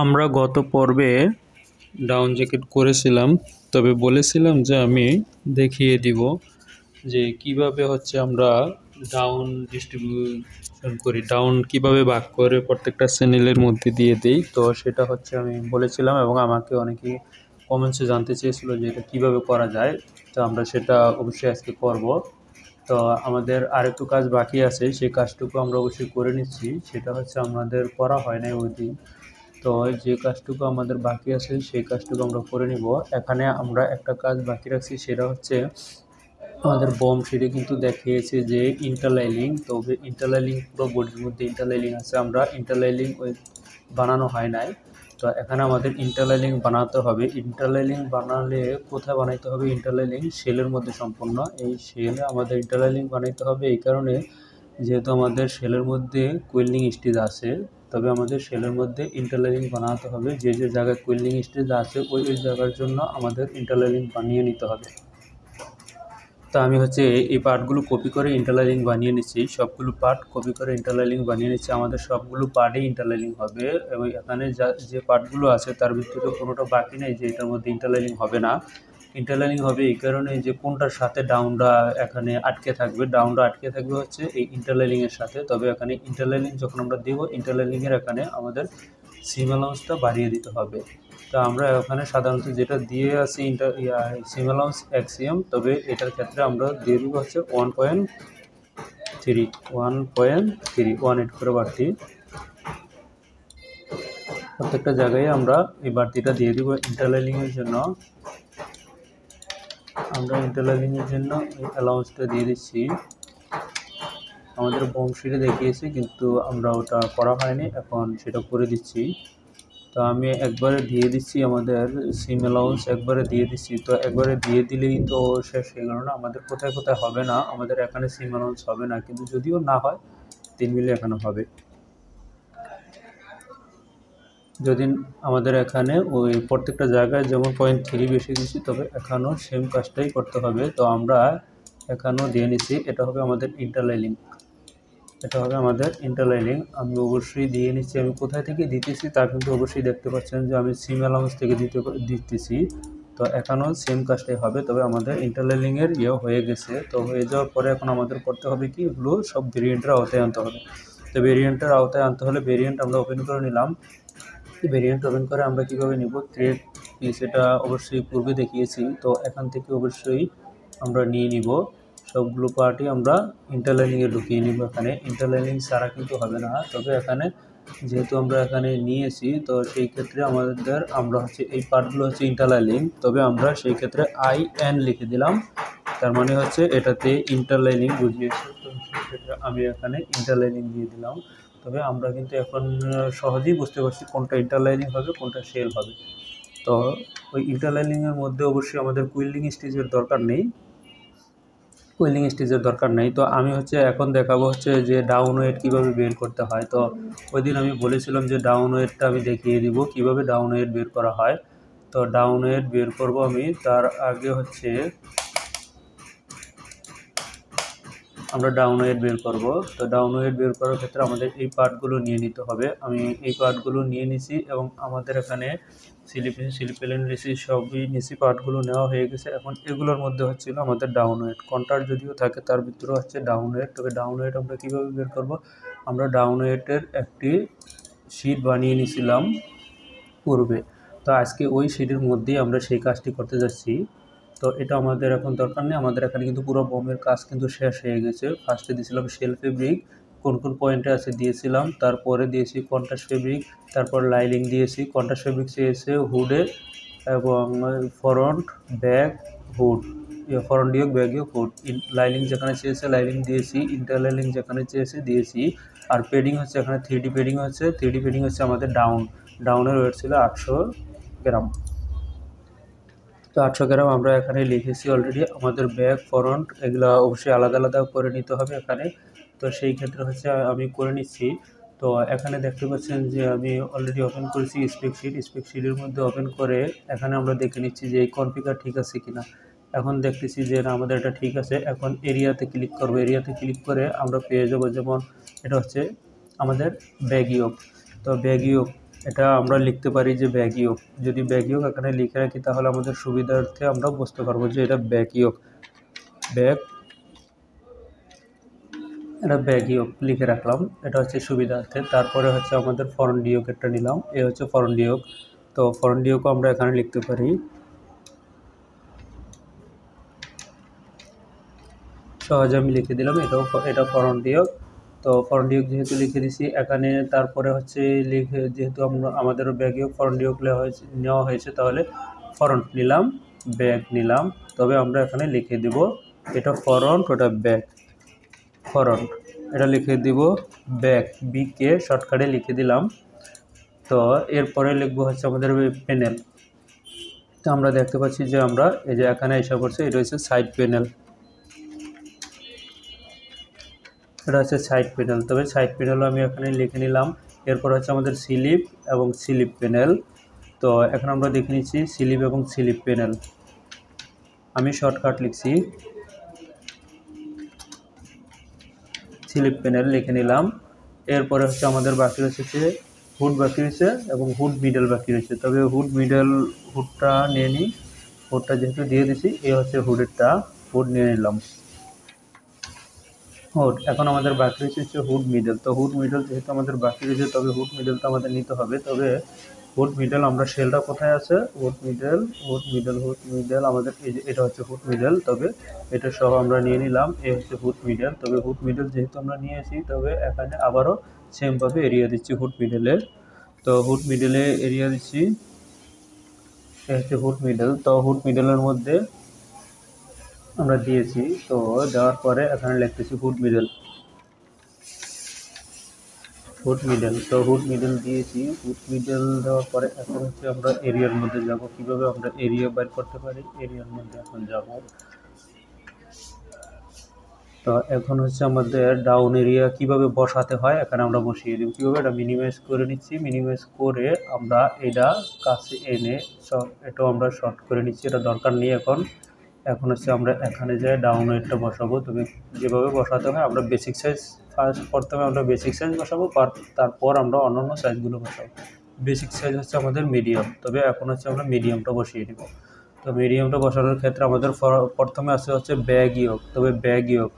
আমরা গত পর্বে ডাউন জ্যাকেট করেছিলাম, তবে বলেছিলাম যে আমি দেখিয়ে দিব যে কিভাবে হচ্ছে আমরা ডাউন ডিস্ট্রিবিউশন করি, ডাউন কিভাবে ভাগ করে প্রত্যেকটা চ্যানেলের মধ্যে দিয়ে দিই। তো সেটা হচ্ছে আমি বলেছিলাম এবং আমাকে অনেকেই কমেন্টসে জানতে চেয়েছিল যে এটা কীভাবে করা যায়। তো আমরা সেটা অবশ্যই আজকে করব। তো আমাদের আরেকটু কাজ বাকি আছে, সেই কাজটুকু আমরা অবশ্যই করে নিচ্ছি। সেটা হচ্ছে আমাদের করা হয় নাই ওই দিন। তো যে কাজটুকু আমাদের বাকি আছে সেই কাজটুকু আমরা করে নিব। এখানে আমরা একটা কাজ বাকি রাখছি, সেটা হচ্ছে আমাদের বম শিটে কিন্তু দেখিয়েছে যে ইন্টারলাইলিং, তবে ইন্টারলাইলিং পুরো বডির মধ্যে ইন্টারলাইলিং আছে, আমরা ইন্টারলাইলিং ওই বানানো হয় নাই। তো এখানে আমাদের ইন্টারলাইলিং বানাতে হবে। ইন্টারলাইলিং বানালে কোথায় বানাইতে হবে? ইন্টারলাইলিং শেলের মধ্যে সম্পূর্ণ, এই শেলে আমাদের ইন্টারলাইলিং বানাইতে হবে। এই কারণে যেহেতু আমাদের শেলের মধ্যে কুইলিং স্টিচ আছে, তবে আমাদের শেলের মধ্যে ইন্টারলাইলিং বানাতে হবে। যে যে জায়গায় কুইলিং স্টিচ আছে ওই ওই জায়গার জন্য আমাদের ইন্টারলাইলিং বানিয়ে নিতে হবে। তো আমি হচ্ছে এই পার্টগুলো কপি করে ইন্টারলাইলিং বানিয়ে নিচ্ছি। সবগুলো পার্ট কপি করে ইন্টারলাইলিং বানিয়ে নিচ্ছি। আমাদের সবগুলো পার্টে ইন্টারলাইলিং হবে এবং এখানে যে পার্টগুলো আছে তার ভিতরে কোনোটা বাকি নেই যে এটার মধ্যে ইন্টারলাইলিং হবে না। ইন্টারলাইনিং হবে এই কারণে যে কোনটার সাথে ডাউনটা এখানে আটকে থাকবে, ডাউনটা আটকে থাকবে হচ্ছে এই ইন্টারলাইনিংয়ের সাথে। তবে এখানে ইন্টারলাইনিং যখন আমরা দেবো, ইন্টারলাইনিংয়ের এখানে আমাদের সিম অ্যালাউন্সটা বাড়িয়ে দিতে হবে। তো আমরা এখানে সাধারণত যেটা দিয়ে আছি সিম অ্যালাউন্স এক্সিএম, তবে এটার ক্ষেত্রে আমরা দিয়ে দিব হচ্ছে 1.8 করে বাড়তি। প্রত্যেকটা জায়গায় আমরা এই বাড়তিটা দিয়ে দিব ইন্টারলাইনিংয়ের জন্য। আমরা ইন্টারলাইনিংয়ের জন্য এই অ্যালাউন্সটা দিয়ে দিচ্ছি। আমাদের বম শিটে দেখিয়েছি কিন্তু আমরা ওটা করা হয়নি, এখন সেটা করে দিচ্ছি। তো আমি একবারে দিয়ে দিচ্ছি আমাদের সিম অ্যালাউন্স, একবারে দিয়ে দিচ্ছি। তো একবারে দিয়ে দিলেই তো শেষ হয়ে গেল না, আমাদের কোথায় কোথায় হবে না, আমাদের এখানে সিম অ্যালাউন্স হবে না, কিন্তু যদিও না হয় 3 মিলি এখানে হবে। যদি আমাদের এখানে ওই প্রত্যেকটা জায়গায় যেমন 0.3 বেশি দিচ্ছি, তবে এখানেও সেম কাজটাই করতে হবে। তো আমরা এখানেও দিয়ে নিচ্ছি, এটা হবে আমাদের ইন্টারলাইনিং, এটা হবে আমাদের ইন্টারলাইনিং। আমি অবশ্যই দিয়ে নিচ্ছি, আমি কোথায় থেকে দিতেছি তা কিন্তু অবশ্যই দেখতে পাচ্ছেন যে আমি সিম অ্যালাউন্স থেকে দিতেছি। তো এখানেও সেম কাজটাই হবে, তবে আমাদের ইন্টারলাইনিংয়ের হয়ে গেছে। তো হয়ে যাওয়ার পরে এখন আমাদের করতে হবে কি, এগুলো সব ভেরিয়েন্টের আওতায় আনতে হবে। তো ভেরিয়েন্টের আওতায় আনতে হলে ভেরিয়েন্ট আমরা ওপেন করে নিলাম। ভেরিয়েন্ট ওপেন করে আমরা কীভাবে নিব, ক্রিয়েট পিস, এটা অবশ্যই পূর্বে দেখিয়েছি। তো এখান থেকে অবশ্যই আমরা নিয়ে নিব সবগুলো পার্টই, আমরা ইন্টারলাইনিংয়ে ঢুকিয়ে নিব। এখানে ইন্টারলাইনিং ছাড়া কিন্তু হবে না, তবে এখানে যেহেতু আমরা এখানে নিয়েছি তো সেই ক্ষেত্রে আমরা হচ্ছে এই পার্টগুলো হচ্ছে ইন্টারলাইনিং, তবে আমরা সেই ক্ষেত্রে IN লিখে দিলাম, তার মানে হচ্ছে এটাতে ইন্টারলাইনিং বুঝিয়েছে। তো সেক্ষেত্রে আমি এখানে ইন্টারলাইনিং দিয়ে দিলাম। তবে আমরা কিন্তু এখন সহজেই বুঝতে পারছি কোনটা ইন্টারলাইনিং হবে কোনটা শেল হবে। তো ওই ইন্টারলাইনিংয়ের মধ্যে অবশ্যই আমাদের কুইলিং স্টিচের দরকার নেই, কুইলিং স্টিচের দরকার নেই। তো আমি হচ্ছে এখন দেখাবো হচ্ছে যে ডাউন ওয়েট কীভাবে বের করতে হয়। তো ওই দিন আমি বলেছিলাম যে ডাউন ওয়েটটা আমি দেখিয়ে দিব কীভাবে ডাউন ওয়েট বের করা হয়। তো ডাউন ওয়েট বের করব আমি, তার আগে হচ্ছে আমরা ডাউন ওয়েট বের করব। তো ডাউন ওয়েট বের করার ক্ষেত্রে আমাদের এই পার্টগুলো নিয়ে নিতে হবে। আমি এই পার্টগুলো নিয়ে নিছি এবং আমাদের এখানে স্লিপ প্লেন নিছি, সবই নিছি, পার্টগুলো নেওয়া হয়ে গেছে। এখন এগুলোর মধ্যে হচ্ছিল আমাদের ডাউন ওয়েট, কন্ট্রাক্ট যদিও থাকে তার ভিতরে হচ্ছে ডাউন ওয়েট। তবে ডাউন ওয়েট আমরা কীভাবে বের করব, আমরা ডাউন ওয়েটের একটি শিট বানিয়ে নিয়েছিলাম পূর্বে। তো আজকে ওই শিটের মধ্যেই আমরা সেই কাজটি করতে যাচ্ছি। তো এটা আমাদের এখন দরকার নেই, আমাদের এখানে কিন্তু পুরো বোমের কাজ কিন্তু শেষ হয়ে গেছে। ফার্স্টে দিয়েছিলাম শেল ফেব্রিক, কোন কোন পয়েন্টে আছে দিয়েছিলাম, তারপরে দিয়েছি কন্ট্রাস্ট ফেব্রিক, তারপর লাইনিং দিয়েছি। কন্ট্রাস্ট ফেব্রিক চেয়েছে হুডে এবং ফ্রন্ট ব্যাক হুড, ফ্রন্ট দিয়েও ব্যাক দিয়েও হুড। লাইনিং যেখানে চেয়েছে লাইনিং দিয়েছি, ইন্টারলাইনিং যেখানে চেয়েছে দিয়েছি। আর পেডিং হচ্ছে এখানে 3D পেডিং হচ্ছে, 3D পেডিং হচ্ছে আমাদের ডাউনের ওয়েট ছিল 800 গ্রাম। তো 800 গ্রাম আমরা এখানে লিখেছি অলরেডি। আমাদের ব্যাক ফ্রন্ট এগুলো অবশ্যই আলাদা আলাদা করে নিতে হবে এখানে। তো সেই ক্ষেত্রে হচ্ছে আমি করে নিচ্ছি। তো এখানে দেখতে পাচ্ছেন যে আমি অলরেডি ওপেন করেছি স্পেকশিটের মধ্যে ওপেন করে এখানে আমরা দেখে নিচ্ছি যে এই কনফিগার ঠিক আছে কিনা। এখন দেখতেছি যে না, আমাদের এটা ঠিক আছে। এখন এরিয়াতে ক্লিক করবো, এরিয়াতে ক্লিক করে আমরা পেয়ে যাবো, যেমন এটা হচ্ছে আমাদের ব্যাগিওক। তো এটা আমরা লিখতে পারি যে ব্যাক ইয়ক। যদি ব্যাক ইয়ক এখানে লিখে রাখি তাহলে আমাদের সুবিধার্থে আমরা বুঝতে পারবো যে এটা ব্যাক ইয়ক। এটা ব্যাক ইয়ক লিখে রাখলাম, এটা হচ্ছে সুবিধার্থে। তারপরে হচ্ছে আমাদের ফরন ডিয়কেরটা নিলাম, এ হচ্ছে ফরন ডিয়ক। তো ফরন ডিয়কও আমরা এখানে লিখতে পারি, সহজে আমি লিখে দিলাম। এটা ফরন ডিয়ক। তো ফরন ডিয়ক যেহেতু লিখে দিছি এখানে, তারপরে হচ্ছে যেহেতু আমাদের ব্যাক ইয়ক ফরন ডিয়ক নেওয়া হয়েছে, তাহলে ফরন্ট নিলাম, ব্যাক নিলাম। তবে আমরা এখানে লিখে দিব এটা ফরন্ট, ওটা ব্যাক। ফরন্ট এটা লিখে দিব ব্যাক, বিকে শর্টকাটে লিখে দিলাম। তো এরপরে লিখবো হচ্ছে আমাদের প্যানেল। তো আমরা দেখতে পাচ্ছি যে আমরা এই যে এখানে এসে পড়ছে, এটা হচ্ছে সাইড প্যানেল। এটা হচ্ছে সাইড প্যানেল, তবে সাইড প্যানেলও আমি এখানে লিখে নিলাম। এরপর হচ্ছে আমাদের স্লিপ এবং স্লিপ প্যানেল। তো এখন আমরা দেখে নিচ্ছি স্লিপ এবং স্লিপ প্যানেল। আমি শর্টকাট লিখছি, স্লিপ প্যানেল লিখে নিলাম। এরপরে হচ্ছে আমাদের বাকি রয়েছে হুড বাকি রয়েছে এবং হুড মিডল বাকি রয়েছে। তবে হুডটা নিয়ে নিই। হুডটা যেহেতু দিয়ে দিছি, এই হচ্ছে হুডেরটা, হুড নিয়ে নিলাম। হুড এখন আমাদের বাকি রয়েছে হুড মিডল। তো হুড মিডল যেহেতু আমাদের বাকি রয়েছে, তবে হুড মিডলটা আমাদের নিতে হবে। তবে হুড মিডল আমরা শেলটা কোথায় আছে, হুড মিডল আমাদের এই যে এটা হচ্ছে হুড মিডল। তবে এটা সহ আমরা নিয়ে নিলাম, এই হচ্ছে হুড মিডল। তবে হুড মিডল যেহেতু আমরা নিয়েছি, তবে এখানে আবারও সেমভাবে এরিয়া দিচ্ছি হুড মিডলের। তো হুড মিডলে এরিয়া দিচ্ছি, এই হচ্ছে হুড মিডল। তো হুড মিডলের মধ্যে আমরা দিয়েছি, তো দেওয়ার পরে এখানে লিখতেছি হুড মিডল। তো হুড মিডল দিয়েছি। হুড মিডল দেওয়ার পরে এখন হচ্ছে আমরা এরিয়ার মধ্যে যাব। কিভাবে আমরা এরিয়া বের করতে পারি, এরিয়ার মধ্যে এখন যাব। তো এখন হচ্ছে আমাদের ডাউন এরিয়া কিভাবে বসাতে হয় এখানে আমরা বসিয়ে দিব। কিভাবে এটা মিনিমাইজ করে নিচ্ছি, মিনিমাইজ করে আমরা এটা কাছে এনে এটাও আমরা শর্ট করে নিচ্ছি, এটা দরকার নেই এখন। এখন হচ্ছে আমরা এখানে যাই ডাউন ওয়েটটা বসাবো। তবে যেভাবে বসাতে হয় আমরা বেসিক সাইজ প্রথমে আমরা বেসিক সাইজ বসাবো, তারপর আমরা অন্যান্য সাইজগুলো বসাবো। বেসিক সাইজ হচ্ছে আমাদের মিডিয়াম, তবে এখন হচ্ছে আমরা মিডিয়ামটা বসিয়ে দেবো। তো মিডিয়ামটা বসানোর ক্ষেত্রে আমাদের প্রথমে আছে হচ্ছে ব্যাক ইয়ক। তবে ব্যাক ইয়ক,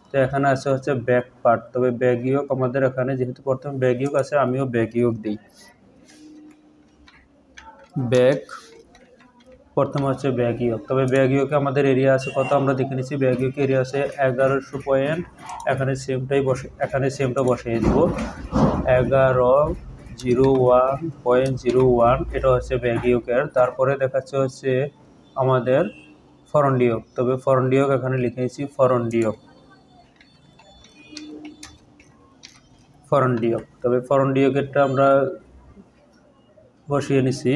তো এখানে আছে হচ্ছে ব্যাক পার্ট। তবে ব্যাক ইয়ক আমাদের এখানে যেহেতু প্রথমে ব্যাক ইয়ক আছে, আমিও ব্যাক ইয়ক দিই। ব্যাক প্রথমে হচ্ছে ব্যাক ইয়ক। তবে ব্যাক ইয়কে আমাদের এরিয়া আছে কত আমরা দেখে নিচ্ছি। ব্যাক ইয়কে এরিয়া আছে 1100 পয়েন্ট। এখানে সেমটা বসিয়ে দেবো 1101.01। এটা হচ্ছে ব্যাক ইয়কের। তারপরে দেখাচ্ছে হচ্ছে আমাদের ফরন্ট ইয়ক। তবে ফরন্ট ইয়ক এখানে লিখে নিচ্ছি ফরন্ট ইয়ক। তবে ফরন্ট ইয়কেরটা আমরা বসিয়ে নিছি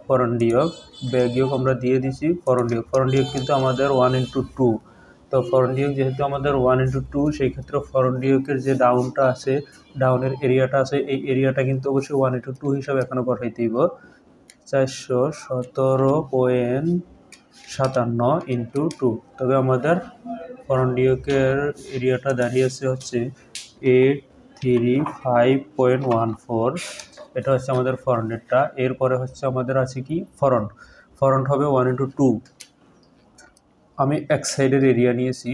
ফরন্ট ইয়ক। ব্যাক ইয়ক আমরা দিয়ে দিছি ফরন্ট ইয়ক কিন্তু আমাদের 1:2। তো ফরন্ট ইয়ক যেহেতু আমাদের 1:2, সেই ক্ষেত্রে ফরন্ট ইয়কের যে ডাউনটা আছে, ডাউনের এরিয়াটা আছে, এই এরিয়াটা কিন্তু অবশ্যই 1:2 হিসাবে এখানে বসাইতে দিব। 417.57 ইন্টু 2। তবে আমাদের ফরন্ট ইয়কের এরিয়াটা দাঁড়িয়েছে হচ্ছে 835.14। এটা হচ্ছে আমাদের ফরন্টেরটা। এরপরে হচ্ছে আমাদের আছে কি ফরন্ট হবে 1:2। আমি এক সাইডের এরিয়া নিয়েছি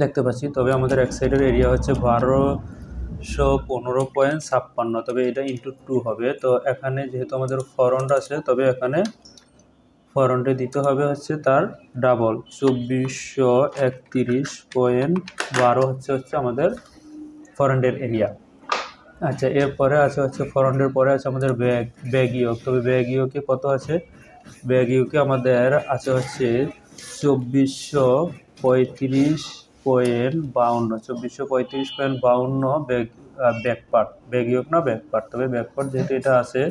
দেখতে পাচ্ছি। তবে আমাদের এক সাইডের এরিয়া হচ্ছে 1215.56। তবে এটা ইন্টু 2 হবে। তো এখানে যেহেতু আমাদের ফরন্ট আছে, তবে এখানে ফরন্টে দিতে হবে হচ্ছে তার ডাবল, 2431.12 হচ্ছে আমাদের ফরন্টের এরিয়া। আচ্ছা, এরপরে আছে হচ্ছে ফরন্টের পরে আছে আমাদের ব্যাক ইয়ক। তবে ব্যাক ইয়কে কত আছে, ব্যাক ইয়কে আমাদের আছে হচ্ছে 2435.52 ব্যাক পার্ট, ব্যাক ইয়ক না ব্যাক পার্ট। তবে ব্যাক পার্ট যেহেতু এটা আছে,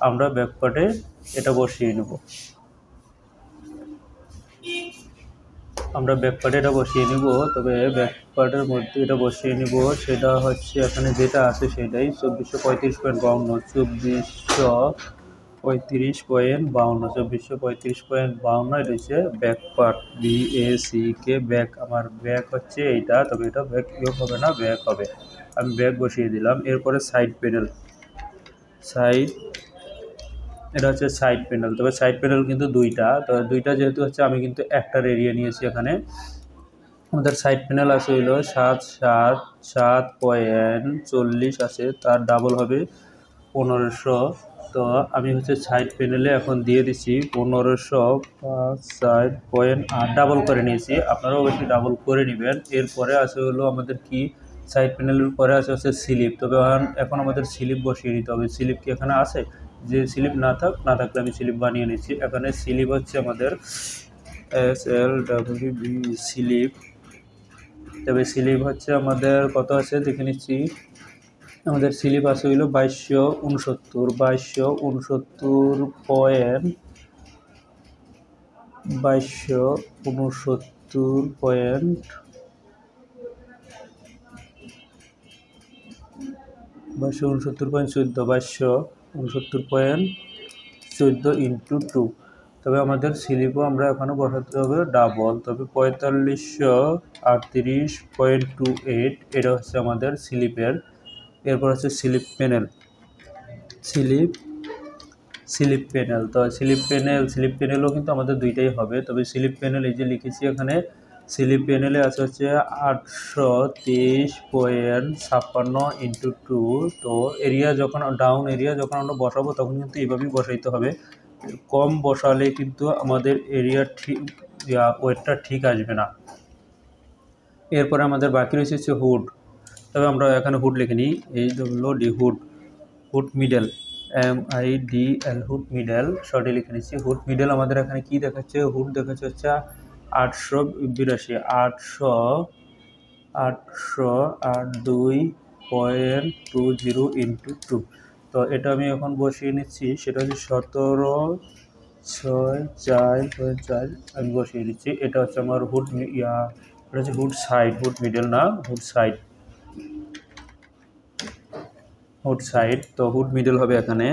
আমরা ব্যাক পার্টে এটা বসিয়ে নেব। তবে ব্যাক পার্টের মধ্যে এটা বসিয়ে নিব, সেটা হচ্ছে এখানে যেটা আছে সেটাই 2435.52 এটা হচ্ছে ব্যাক পার্ট, BACK ব্যাক। আমার ব্যাক হচ্ছে এইটা, তবে এটা ব্যাক ইয়ক হবে না, ব্যাক হবে। আমি ব্যাক বসিয়ে দিলাম। এরপরে সাইড প্যানেল। সাইড, এটা হচ্ছে সাইড প্যানেল। তবে সাইড প্যানেল কিন্তু দুইটা, তো দুইটা যেহেতু হচ্ছে আমি কিন্তু একটার এরিয়া নিয়েছি এখানে। আমাদের সাইড প্যানেল আছে হইলো 7,7,7.40 আছে, তার ডাবল হবে 1500। তো আমি হচ্ছে সাইড প্যানেলে এখন দিয়ে দিচ্ছি 1500 5.8 ডাবল করে নিয়েছি। আপনারাও অবশ্যই ডাবল করে নেবেন। এরপরে আছে হলো আমাদের কি, সাইড প্যানেলের পরে আছে হচ্ছে স্লিপ। তবে এখন আমাদের স্লিপ বসিয়ে নিতে হবে। স্লিপ কি এখানে আছে? যে স্লিপ না থাকলে আমি স্লিপ বানিয়ে নিচ্ছি। এখানে স্লিপ হচ্ছে আমাদের SLWB স্লিপ। তবে স্লিপ হচ্ছে আমাদের কত আছে দেখে নিচ্ছি। আমাদের স্লিপ আছে হইল 2269.14 ইন্টু 2। তবে আমাদের স্লিপও আমরা এখানে বসাতে হবে ডাবল। তবে 4538.28 এটা হচ্ছে আমাদের স্লিপের। এরপর হচ্ছে স্লিপ প্যানেল। স্লিপ প্যানেল, তো স্লিপ প্যানেলও কিন্তু আমাদের দুইটাই হবে। তবে স্লিপ প্যানেল এই যে লিখেছি এখানে, স্লিপ প্যানেলে আছে হচ্ছে 823.56 ইন্টু 2। তো এরিয়া যখন ডাউন এরিয়া যখন আমরা বসাবো তখন কিন্তু এইভাবেই বসাইতে হবে। কম বসালে কিন্তু আমাদের এরিয়া ঠিক ওয়েটটা ঠিক আসবে না। এরপরে আমাদের বাকি রয়েছে হচ্ছে হুড। তবে আমরা এখানে হুড লিখে নিই, এই হলো hood middle, MIDL hood middle শর্টে লিখে নিচ্ছি। হুড মিডল আমাদের এখানে কি দেখাচ্ছে? হুড দেখাচ্ছে হচ্ছে 882.20 ইন্টু 2। তো এটা আমি এখন বসিয়ে নিচ্ছি, সেটা হচ্ছে 17,6,4.4 আমি বসিয়ে দিচ্ছি। এটা হচ্ছে আমার এটা হচ্ছে হুড সাইড, হুড মিডল না, হুড সাইড। তো হুড মিডল হবে এখানে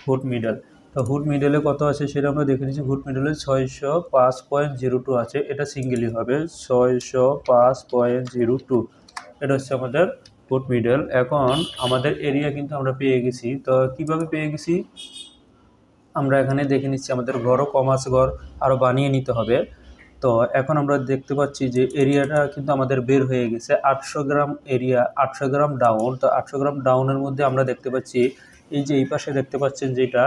হুড মিডল। তো হুড মিডলে কত আছে সেটা আমরা দেখে নিচ্ছি। হুড মিডলে 605.02 আছে, এটা সিঙ্গেলই হবে 605.02। এটা হচ্ছে আমাদের হুড মিডল। এখন আমাদের এরিয়া কিন্তু আমরা পেয়ে গেছি। তো কিভাবে পেয়ে গেছি আমরা এখানে দেখে নিচ্ছি। আমাদের ঘরও কম আছে, ঘর আরও বানিয়ে নিতে হবে। তো এখন আমরা দেখতে পাচ্ছি যে এরিয়াটা কিন্তু আমাদের বের হয়ে গেছে 800 গ্রাম এরিয়া, 800 গ্রাম ডাউন। তো 800 গ্রাম ডাউনের মধ্যে আমরা দেখতে পাচ্ছি এই যে এই পাশে দেখতে পাচ্ছেন যেটা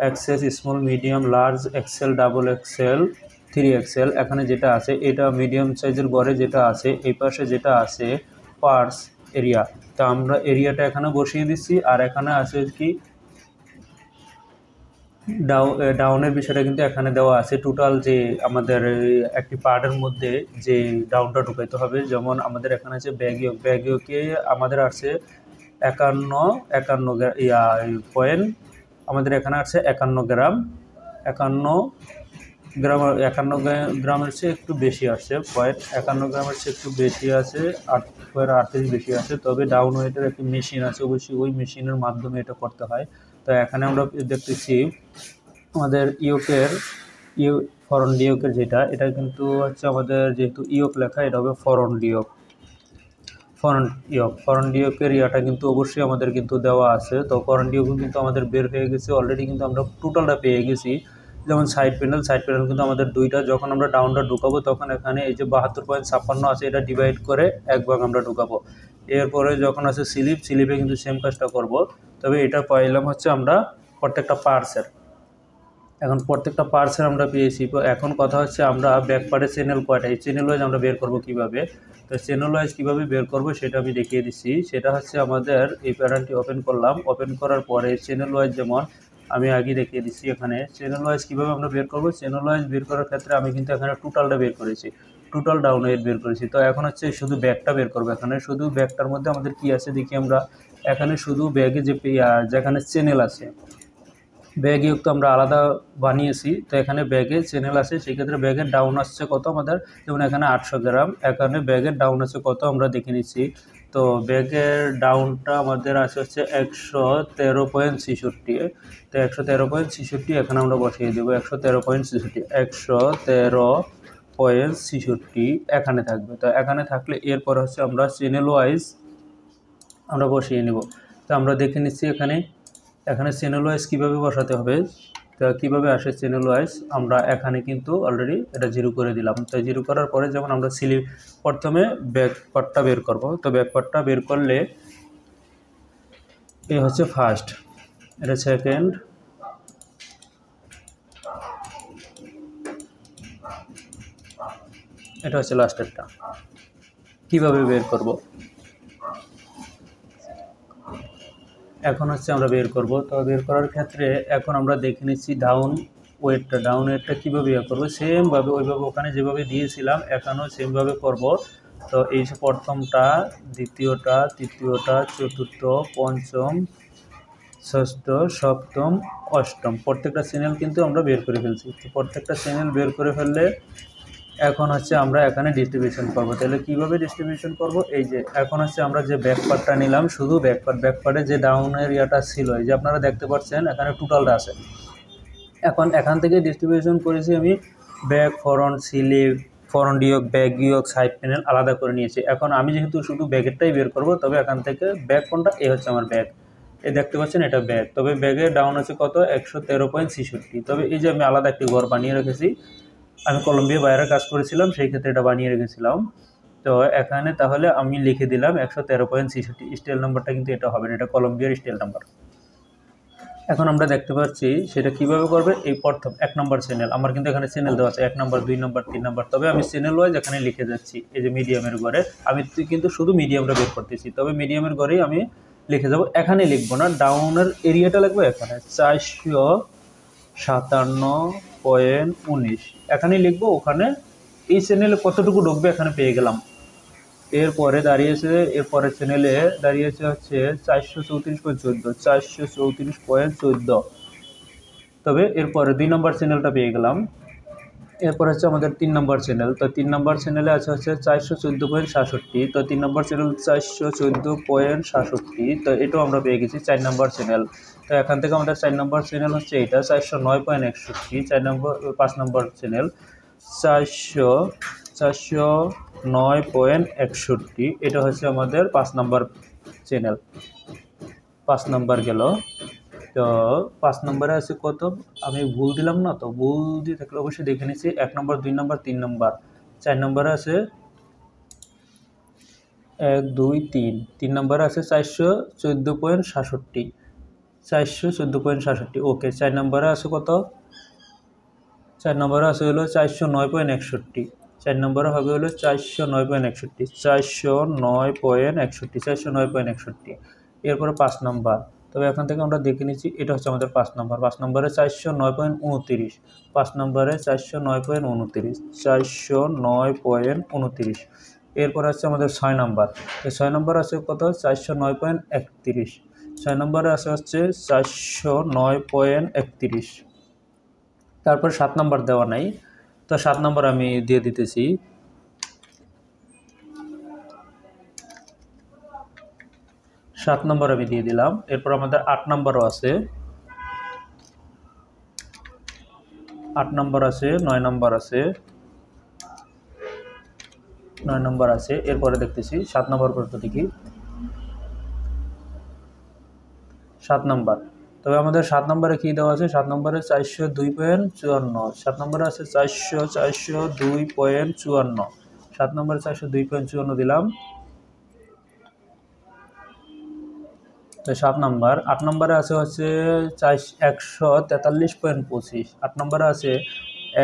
XL, small, medium, large, XL, double XL, 3XL। এখানে যেটা আছে এটা মিডিয়াম সাইজের ঘরে যেটা আছে, এই পাশে যেটা আছে পার্স এরিয়া। তো আমরা এরিয়াটা এখানে বসিয়ে দিচ্ছি। আর এখানে আছে কি ডাউনের বিষয়টা কিন্তু এখানে দেওয়া আছে। টোটাল যে আমাদের একটি পার্টের মধ্যে যে ডাউনটা ঢুকাইতে হবে, যেমন আমাদের এখানে আছে ব্যাগিওকে আমাদের আছে 51 আমাদের এখানে আছে 51 গ্রামের চেয়ে একটু বেশি আসছে, 51 গ্রামের চেয়ে একটু বেশি আছে, 8.38 বেশি আছে। তবে ডাউন ওয়েটের একটি মেশিন আছে, অবশ্যই ওই মেশিনের মাধ্যমে এটা করতে হয়। তো এখানে আমরা দেখতেছি আমাদের ফরন ডিওকের যেটা, এটা কিন্তু হচ্ছে আমাদের যেহেতু ইওক লেখা, এটা হবে ফরন ডিওকের ইয়াটা কিন্তু অবশ্যই আমাদের কিন্তু দেওয়া আছে। তো ফরন ডিওক কিন্তু আমাদের বের হয়ে গেছে অলরেডি, কিন্তু আমরা টোটালটা পেয়ে গেছি। যেমন সাইড প্যানেল কিন্তু আমাদের দুইটা, যখন আমরা ডাউনটা ঢুকাবো তখন এখানে এই যে 72.56 আছে এটা ডিভাইড করে এক ভাগ আমরা ঢুকাবো। এরপরে যখন আছে স্লিপে কিন্তু সেম কাজটা করব। তবে এটা পাইলাম হচ্ছে আমরা প্রত্যেকটা পার্টসের। এখন প্রত্যেকটা পার্টসের আমরা পেয়েছি। এখন কথা হচ্ছে আমরা ব্যাক পার্টের চ্যানেল কয়টা, এই চ্যানেল ওয়াইজ আমরা বের করব কিভাবে। তো চ্যানেল ওয়াইজ কীভাবে বের করব সেটা আমি দেখিয়ে দিচ্ছি। সেটা হচ্ছে আমাদের এই প্যাটার্নটি ওপেন করলাম, ওপেন করার পরে চ্যানেল ওয়াইজ যেমন আমি আগে দেখিয়ে দিচ্ছি। এখানে চ্যানেল ওয়াইজ কীভাবে আমরা বের করব, চ্যানেল ওয়াইজ বের করার ক্ষেত্রে আমি কিন্তু এখানে টোটালটা বের করেছি, টোটাল ডাউন ওয়েট বের করেছি। তো এখন হচ্ছে শুধু ব্যাগটা বের করবো। এখানে শুধু ব্যাগটার মধ্যে আমাদের কি আছে দেখি আমরা। এখানে শুধু ব্যাগে যেখানে চ্যানেল আছে, ব্যাগযুক্ত আমরা আলাদা বানিয়েছি। তো এখানে ব্যাগের চ্যানেল আছে, সেক্ষেত্রে ব্যাগের ডাউন আসছে কত আমাদের, যেমন এখানে 800 গ্রাম, এখানে ব্যাগের ডাউন আছে কত আমরা দেখে নিচ্ছি। তো ব্যাগের ডাউনটা আমাদের আছে হচ্ছে 113.66। তো 113.66 এখানে আমরা বসিয়ে দেবো 113.66, 0.66 এখানে থাকবে। তো এখানে থাকলে এরপর হচ্ছে আমরা চ্যানেল ওয়াইজ আমরা বসিয়ে নেব। তো আমরা দেখে নিচ্ছি এখানে চ্যানেল ওয়াইজ কীভাবে বসাতে হবে। তো কীভাবে আসে চ্যানেল ওয়াইজ, আমরা এখানে কিন্তু অলরেডি এটা 0 করে দিলাম। তো 0 করার পরে যেমন আমরা প্রথমে ব্যাক পার্টটা বের করব। তো ব্যাক পার্টটা বের করলে এ হচ্ছে ফার্স্ট, এটা সেকেন্ড, এটা হচ্ছে লাস্টেরটা। কীভাবে বের করব এখন হচ্ছে আমরা বের করব। তো বের করার ক্ষেত্রে এখন আমরা দেখে নিচ্ছি ডাউন ওয়েটটা কীভাবে বের করবো। সেমভাবে ওইভাবে ওখানে যেভাবে দিয়েছিলাম এখানেও সেমভাবে করব। তো এই যে প্রথমটা, দ্বিতীয়টা, তৃতীয়টা, চতুর্থ, পঞ্চম, ষষ্ঠ, সপ্তম, অষ্টম প্রত্যেকটা চ্যানেল কিন্তু আমরা বের করে ফেলছি। তো প্রত্যেকটা চ্যানেল বের করে ফেললে এখন হচ্ছে আমরা এখানে ডিস্ট্রিবিউশন করব। তাহলে কীভাবে ডিস্ট্রিবিউশন করব, এই যে এখন হচ্ছে আমরা যে ব্যাক পার্টটা নিলাম, শুধু ব্যাক পার্টে যে ডাউনের ইয়াটা ছিল, এই যে আপনারা দেখতে পাচ্ছেন এখানে টোটালটা আছে। এখন এখান থেকে ডিস্ট্রিবিউশন করেছি আমি ব্যাক, ফরন্ট, স্লিভ, ফরন্ট ইয়ক, ব্যাক ইয়ক, সাইড প্যানেল আলাদা করে নিয়েছি। এখন আমি যেহেতু শুধু ব্যাগেরটাই বের করব, তবে এখান থেকে ব্যাক কোনটা, এ হচ্ছে আমার ব্যাগ, এই দেখতে পাচ্ছেন এটা ব্যাগ। তবে ব্যাগের ডাউন আছে কত, 113.66। তবে এই যে আমি আলাদা একটি ঘর বানিয়ে রেখেছি, আমি কলম্বিয়া বাইরে কাজ করেছিলাম, সেই ক্ষেত্রে এটা বানিয়ে রেখেছিলাম। তো এখানে তাহলে আমি লিখে দিলাম 113.66। স্টেল নাম্বারটা কিন্তু এটা হবে না, এটা কলম্বিয়ার স্টেল নাম্বার। এখন আমরা দেখতে পাচ্ছি সেটা কিভাবে করবে। এই প্রথম 1 নম্বর চ্যানেল, আমার কিন্তু এখানে চ্যানেল দেওয়া আছে 1 নম্বর, 2 নম্বর, 3 নম্বর। তবে আমি চ্যানেল ওয়াইজ এখানে লিখে যাচ্ছি। এই যে মিডিয়ামের ঘরে আমি কিন্তু শুধু মিডিয়ামটা বের করতেছি, তবে মিডিয়ামের ঘরেই আমি লিখে যাব। এখানে লিখবো না, ডাউনের এরিয়াটা লিখবো এখানে 457.19 এখানেই লিখবো। ওখানে এই চ্যানেলে কতটুকু ঢুকবে এখানে পেয়ে গেলাম। এরপরে দাঁড়িয়েছে, এরপরে চ্যানেলে দাঁড়িয়েছে হচ্ছে 434.14, তবে এরপরে 2 নম্বর চ্যানেলটা পেয়ে গেলাম। এরপর হচ্ছে আমাদের 3 নম্বর চ্যানেল। তো 3 নম্বর চ্যানেলে আছে হচ্ছে 414.67। তো 3 নম্বর চ্যানেল 414.67, তো এটাও আমরা পেয়ে গেছি 4 নম্বর চ্যানেল। তো এখান থেকে আমাদের 4 নম্বর চ্যানেল হচ্ছে এটা 409.61। 5 নম্বর চ্যানেল 409.61, এটা হচ্ছে আমাদের 5 নম্বর চ্যানেল। 5 নম্বর গেল। তো 5 নম্বরে আছে কত, আমি ভুল দিলাম না, তো ভুল দিয়ে থাকলে অবশ্যই দেখে নিচ্ছি। 1 নম্বর, 2 নম্বর, 3 নম্বর, 4 নম্বরে আছে 1 2 3, 3 নম্বরে আছে 414.67, 414.67। ওকে, 4 নম্বরে আছে কত, 4 নম্বরে আছে হলো 409.61। 4 নম্বরে হবে হলো 409.61, 409.61। এরপরে 5 নম্বর। তবে এখান থেকে আমরা দেখে নিচ্ছি এটা হচ্ছে আমাদের 5 নম্বর। 5 নম্বরে 409.29, 5 নম্বরে 409.29, 409.29। এরপর আছে আমাদের 6 নম্বর। তো 6 নম্বর আছে কত, 409.31। 6 নম্বরে আছে হচ্ছে 409.31। তারপর 7 নম্বর দেওয়া নাই, তো 7 নম্বর আমি দিয়ে দিতেছি। 7 নম্বর আমি দিয়ে দিলাম। এরপর আমাদের 8 নম্বরও আছে, 8 নম্বর আছে, 9 নম্বর আছে, 9 নম্বর আছে। এরপরে দেখতেছি 7 নম্বর পর্যন্ত দেখি। 7 নম্বর, তবে আমাদের 7 নম্বরে কী দেওয়া আছে, 7 নম্বরে 402.54। 7 নম্বরে আছে 402.54। 7 নম্বরে 402.54 দিলাম। তো 7 নম্বর। 8 নম্বরে আছে হচ্ছে 143.25। 8 নম্বরে আছে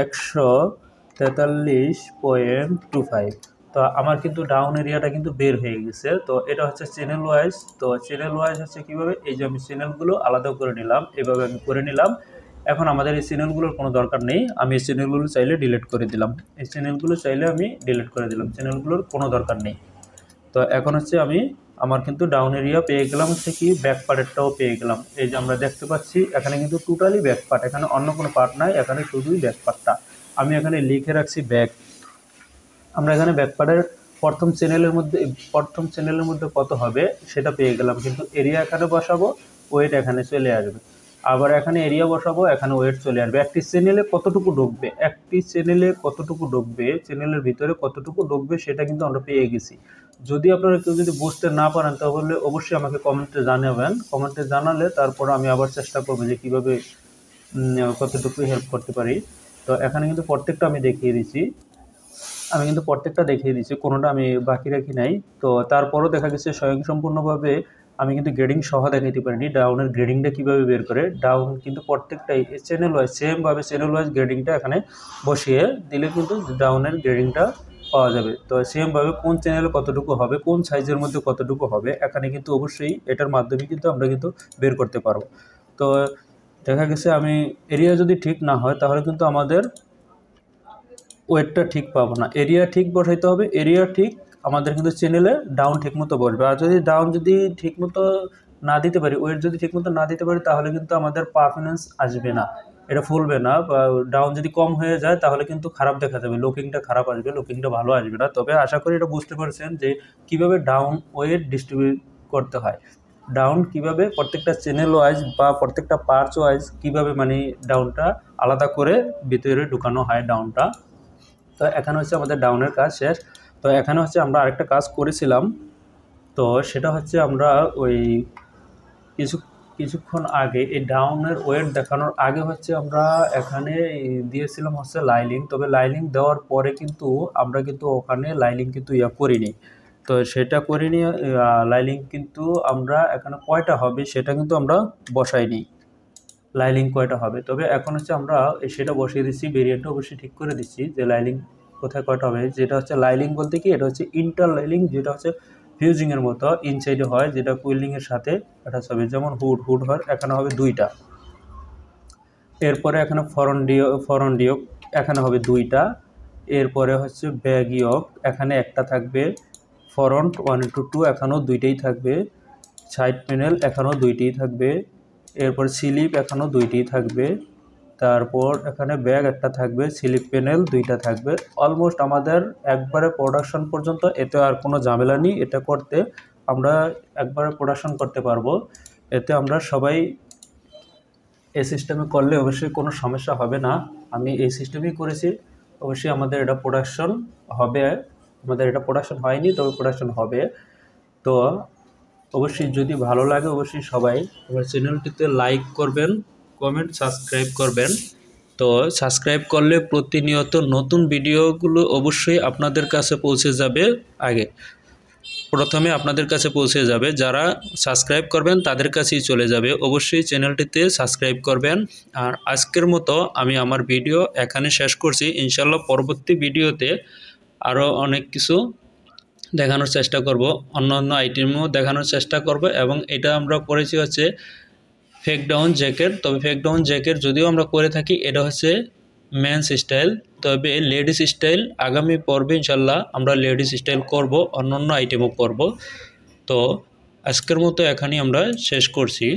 143.25। তো আমার কিন্তু ডাউন এরিয়াটা কিন্তু বের হয়ে গেছে। তো এটা হচ্ছে চ্যানেল ওয়াইজ। তো চ্যানেল ওয়াইজ হচ্ছে কীভাবে, এই যে আমি চ্যানেলগুলো আলাদা করে নিলাম, এভাবে আমি করে নিলাম। এখন আমাদের এই চ্যানেলগুলোর কোনো দরকার নেই, আমি এই চ্যানেলগুলো চাইলে ডিলিট করে দিলাম। এই চ্যানেলগুলো চাইলে আমি ডিলিট করে দিলাম, চ্যানেলগুলোর কোনো দরকার নেই। তো এখন হচ্ছে আমার কিন্তু ডাউন এরিয়া পেয়ে গেলাম, হচ্ছে কি ব্যাক পার্টেরটাও পেয়ে গেলাম। এই যে আমরা দেখতে পাচ্ছি এখানে কিন্তু টোটালি ব্যাক পার্ট, এখানে অন্য কোনো পার্ট নাই, এখানে শুধুই ব্যাক পার্টটা। আমি এখানে লিখে রাখছি ব্যাক। আমরা এখানে ব্যাক পার্টের প্রথম চ্যানেলের মধ্যে কত হবে সেটা পেয়ে গেলাম, কিন্তু এরিয়া এখানে বসাবো, ওয়েট এখানে চলে আসবে। আবার এখানে এরিয়া বসাবো, এখানে ওয়েট চলে আসবে। একটি চ্যানেলে কতটুকু ঢুকবে, চ্যানেলের ভিতরে কতটুকু ঢুকবে সেটা কিন্তু আমরা পেয়ে গেছি। যদি আপনারা কেউ যদি বুঝতে না পারেন তাহলে অবশ্যই আমাকে কমেন্টে জানাবেন। কমেন্টে জানালে তারপর আমি আবার চেষ্টা করবো যে কীভাবে কতটুকু হেল্প করতে পারি। তো এখানে কিন্তু প্রত্যেকটা আমি দেখিয়ে দিচ্ছি, কোনোটা আমি বাকি রাখি নাই। তো তারপরও দেখা গেছে স্বয়ংসম্পূর্ণভাবে আমি কিন্তু গ্রেডিং সহ দেখাইতে পারিনি ডাউনের গ্রেডিংটা কীভাবে বের করে। ডাউন কিন্তু প্রত্যেকটাই চ্যানেল ওয়াইজ সেমভাবে চ্যানেল ওয়াইজ গ্রেডিংটা এখানে বসিয়ে দিলে কিন্তু ডাউনের গ্রেডিংটা পাওয়া যাবে। তো সেমভাবে কোন চ্যানেলে কতটুকু হবে, কোন সাইজের মধ্যে কতটুকু হবে, এখানে কিন্তু অবশ্যই এটার মাধ্যমে কিন্তু আমরা কিন্তু বের করতে পারবো। তো দেখা গেছে আমি এরিয়া যদি ঠিক না হয় তাহলে কিন্তু আমাদের ওয়েটটা ঠিক পাবো না। এরিয়া ঠিক বসাইতে হবে, এরিয়া ঠিক আমাদের কিন্তু চ্যানেলে ডাউন ঠিকমতো বসবে। আর যদি ডাউন যদি ঠিকমতো না দিতে পারি, ওয়েট যদি ঠিকমতো না দিতে পারি তাহলে কিন্তু আমাদের পারফরমেন্স আসবে না, এটা ফুলবে না। বা ডাউন যদি কম হয়ে যায় তাহলে কিন্তু খারাপ দেখা যাবে, লুকিংটা খারাপ আসবে, লুকিংটা ভালো আসবে না। তবে আশা করি এটা বুঝতে পারছেন যে কীভাবে ডাউন ওয়েট ডিস্ট্রিবিউট করতে হয়, ডাউন কিভাবে প্রত্যেকটা চ্যানেল ওয়াইজ বা প্রত্যেকটা পার্টস ওয়াইজ কীভাবে মানে ডাউনটা আলাদা করে ভিতরে ঢুকানো হয় ডাউনটা। তো এখানে হচ্ছে আমাদের ডাউনের কাজ শেষ। তো এখানে হচ্ছে আমরা আরেকটা কাজ করেছিলাম, তো সেটা হচ্ছে আমরা ওই কিছুক্ষণ আগে এই ডাউনের ওয়েট দেখানোর আগে হচ্ছে আমরা এখানে দিয়েছিলাম হচ্ছে লাইলিং। তবে লাইলিং দেওয়ার পরে কিন্তু আমরা কিন্তু ওখানে লাইলিং কিন্তু করিনি। তো সেটা করিনি, লাইলিং কিন্তু আমরা এখানে কয়টা হবে সেটা কিন্তু আমরা বসাইনি, লাইলিং কয়টা হবে। তবে এখন হচ্ছে আমরা সেটা বসিয়ে দিচ্ছি, ভেরিয়েন্টটা অবশ্যই ঠিক করে দিচ্ছি যে লাইলিং কোথায় কয়টা হবে। যেটা হচ্ছে লাইলিং বলতে কি, এটা হচ্ছে ইন্টার লাইলিং, যেটা হচ্ছে ফিউজিংয়ের মতো ইনসাইডে হয়, যেটা কুইলিংয়ের সাথে অ্যাটাচ হবে। যেমন হুড হয়, এখানে হবে 2টা। এরপরে এখানে ফরন ডিওক এখানে হবে 2টা। এরপরে হচ্ছে ব্যাক ইয়ক এখানে একটা থাকবে। ফরন্ট 1:2 এখানেও 2টাই থাকবে। সাইড প্যানেল এখানেও 2টিই থাকবে। এরপর স্লিপ এখানেও 2টিই থাকবে। তারপর এখানে ব্যাগ একটা থাকবে, স্লিপ প্যানেল 2টা থাকবে। অলমোস্ট আমাদের একবারে প্রোডাকশন পর্যন্ত, এতে আর কোনো ঝামেলা নেই। এটা করতে আমরা একবারে প্রোডাকশন করতে পারবো। এতে আমরা সবাই এই সিস্টেমে করলে অবশ্যই কোনো সমস্যা হবে না। আমি এই সিস্টেমেই করেছি, অবশ্যই আমাদের এটা প্রোডাকশন হবে। আমাদের এটা প্রোডাকশন হয়নি, তবে প্রোডাকশন হবে। তো অবশ্যই যদি ভালো লাগে অবশ্যই সবাই আমার চ্যানেলটিতে লাইক করবেন, কমেন্ট, সাবস্ক্রাইব করবেন। তো সাবস্ক্রাইব করলে প্রতিনিয়ত নতুন ভিডিওগুলো অবশ্যই আপনাদের কাছে পৌঁছে যাবে। প্রথমে আপনাদের কাছে পৌঁছে যাবে, যারা সাবস্ক্রাইব করবেন তাদের কাছেই চলে যাবে। অবশ্যই চ্যানেলটিতে সাবস্ক্রাইব করবেন। আর আজকের মতো আমি আমার ভিডিও এখানে শেষ করছি। ইনশাল্লাহ পরবর্তী ভিডিওতে আরও অনেক কিছু দেখানোর চেষ্টা করব, অন্য আইটেমও দেখানোর চেষ্টা করব। এবং এটা আমরা করেছি হচ্ছে ফেক ডাউন জ্যাকেট। তবে ফেক ডাউন জ্যাকেট যদিও আমরা করে থাকি, এটা হচ্ছে মেন্স স্টাইল। তবে লেডিস স্টাইল আগামী পর্বে ইনশাল্লাহ আমরা লেডিস স্টাইল করব, অন্য আইটেমও করব। তো আজকের মতো এখানেই আমরা শেষ করছি।